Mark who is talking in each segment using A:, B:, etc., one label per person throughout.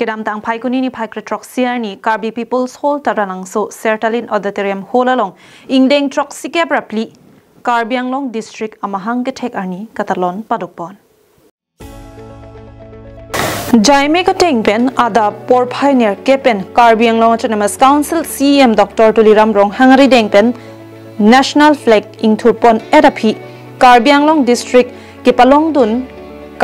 A: Kedam tang pai kuni ni pai kretroksiar ni Karbi People's Hall Taralangso Sertalin Auditorium Hall along Ingdeng throksikep phli Karbi Anglong District amahang ketek arni katalon padukpon. Jaime kateng pen ada por pioneer kepen Karbi Anglong Autonomous Council CM Dr. Tuliram Rong hangari deng pen national flag ingthurpon edapi Karbi Anglong District kepalong dun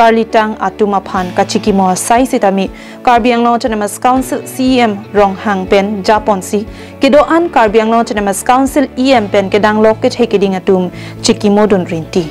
A: Karlitang atumaphan kachikimo sai sitami Karbi Anglong Autonomous Council CM Rong hang pen Japon si kedoan Karbi Anglong Autonomous Council EM pen kedang loket hekeding atum chikimo dun rinti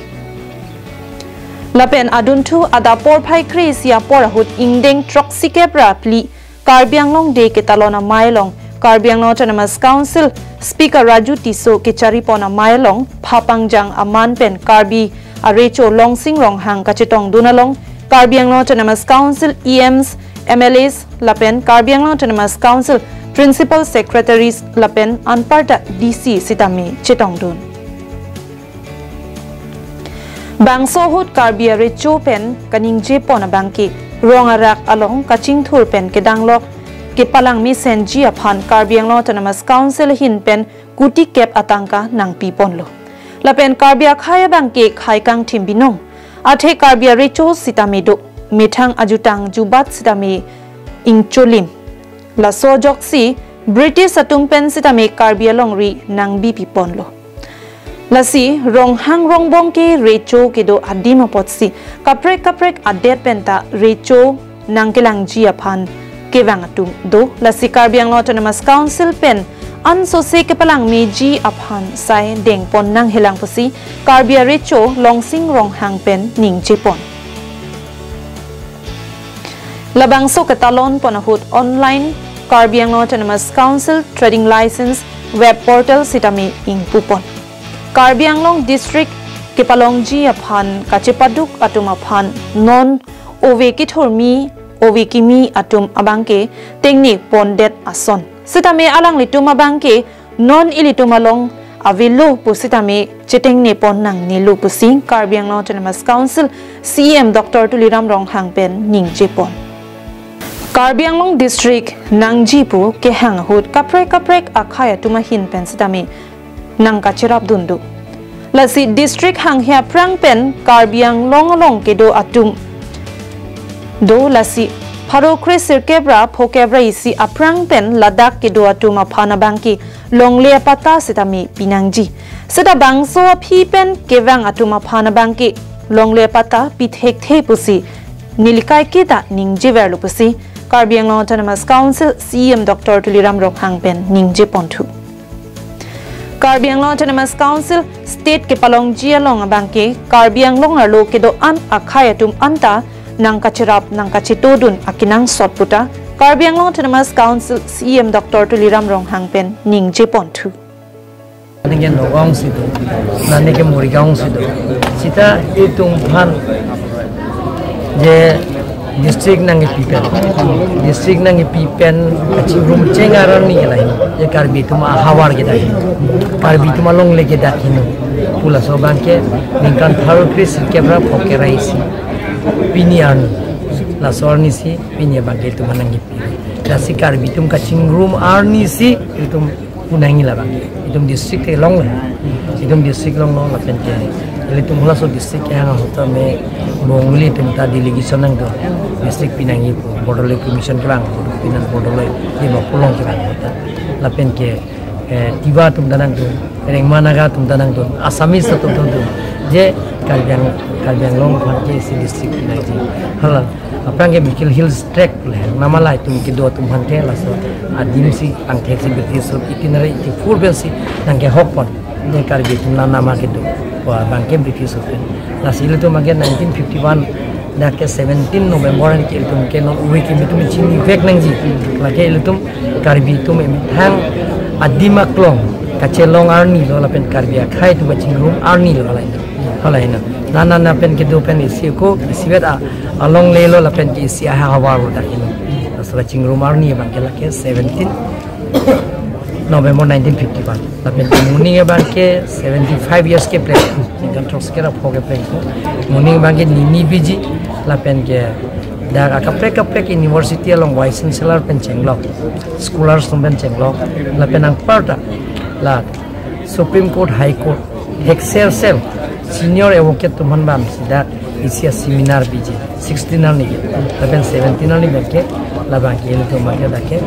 A: lapen adun thu ada por phai krisia porahut ingdeng throksikep phli Karbi Anglong de ketalona mailong Karbi Anglong Autonomous Council Speaker Raju Tiso kecharipona mailong phapangjang aman pen Karbi Arecho Longsing Rong hang kachitong dunalong Karbi Anglong Autonomous Council EMs MLAs lapen Karbi Anglong Autonomous Council Principal Secretaries lapen anparta DC sitami chitong dun Bangso hut Karbi Arecho pen kaning jepon bangki rongarak along kaching thur pen kedanglok kepalang mesen ji aphan Karbi Anglong Autonomous Council hin pen kuti kep atangka nang pipon lo lapen Karbi khaya bangke khai kang thimbinong athe Karbi Arecho sitami do methang ajutang jubat sitami ingcholim la sojoksi British atumpen sitami Karbi alongri nang bi pipon lo lasi ronghang rongbong ke Recho ke do adima potsi kaprek adet penta Recho nang kelang ji aphan kewang atum do lasi Karbi Anglong Autonomous Council pen anso se kepalang meji aphan sai deng pon nang helang pusi Karbi Arecho longsing rong hang pen ning jepon labangso katalon ponahut online Karbi Anglong Autonomous Council trading license web portal sitami ing pupon Karbi Anglong District kepalong ji aphan kachipaduk atum aphan non ovekithormi ovekimi atum abangke tengni pondet ason sitame alang lituma bangke non ilitumalong avilo pusitame chiteng nepon nang nilu pusi Karbi Anglong Autonomous Council CM Dr. Tuliram Rong hang pen ning jepon Karbi Anglong District nang jipu ke hang hut kaprek akhaya tuma hin pen sitame nang kachirap dundu lasi district hang hia prang pen Karbi Anglong along kedo atum do lasi Haro Krisir Kebra Pokebra isi aprang pen ladak ke doa tuma phana bangki longle pata sitami pinangji sita bangso phi pen kewang atuma phana bangki longle pata pithek the pusi nilikai kita ningje verlu pusi Karbi Anglong Autonomous Council CM Dr. Tuliram Rong hang pen ningje pontu Karbi Anglong Autonomous Council state ke palong ji along bangki Karbi Anglong arlo ke do an akhaya tum anta nang kachirap nang kachitodun akinang sotputa Karbi Anglong Autonomous Council CM Dr. Tuliram Rong hang pen ning jepon thu
B: nenge nogong sido naneke morigaung sido sita itung phan je district nang pipen kachigrum chengaran ni lai ye Karbi tuma hawar ke dai Karbi tuma long leke dakhino pula so bangke ningkan tharo kris kebra pokeraisi pinian la sorni si pinya bangke tu manangi kasi Karbi tum kaching room arni si itum punangi la bangke itum district long la pente ile tum hula so district yang hota me bongli tum ta delegation nang do district pinangi border commission klang pinan border di mapulong klang hota la pente tiba tum danang do reng managa tum danang do asamis tum je Karbi Anglong phanje si district pinai hala apang ke bikil hills trek le namala tum ki do tum phante la so adim si ang thek si bikil so itinerary ti furbensi nang ke hokpon ne Karbi tum na nama ke do wa bangke bikil so la sil tum age 1951 na ke 17 November ke tum ke no wiki mitum chini vek nang ji la ke tum Karbi tum hang adima klong kachelong arni lo la pen Karbi khai tu baching room arni lo la halaina nana na pen ke do pen isi ko isiwet along lelo la pen ki isi hawa ro dakin asra chingrum arni bangke la ke 17 November 1951 la pen muni e bangke 75 years ke plan kan throksikep phoge plan muni bangke nini biji la pen ke dak akaprek university along vice chancellor pen chenglok scholars pen chenglok la penang parta la supreme court high court hexer sel senior advocate tuman bam sida isia seminar biji 16 ani la pen 17 ani beke la ba ke to ma ke dake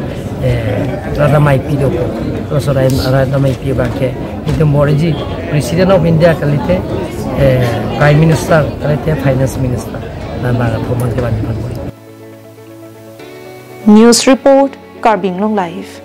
B: rada mai pido ko to so rada mai pi ba ke itu moriji president of india kalite prime minister kalite finance minister na ba ko man ke ban
A: News report, Karbi Anglong Live.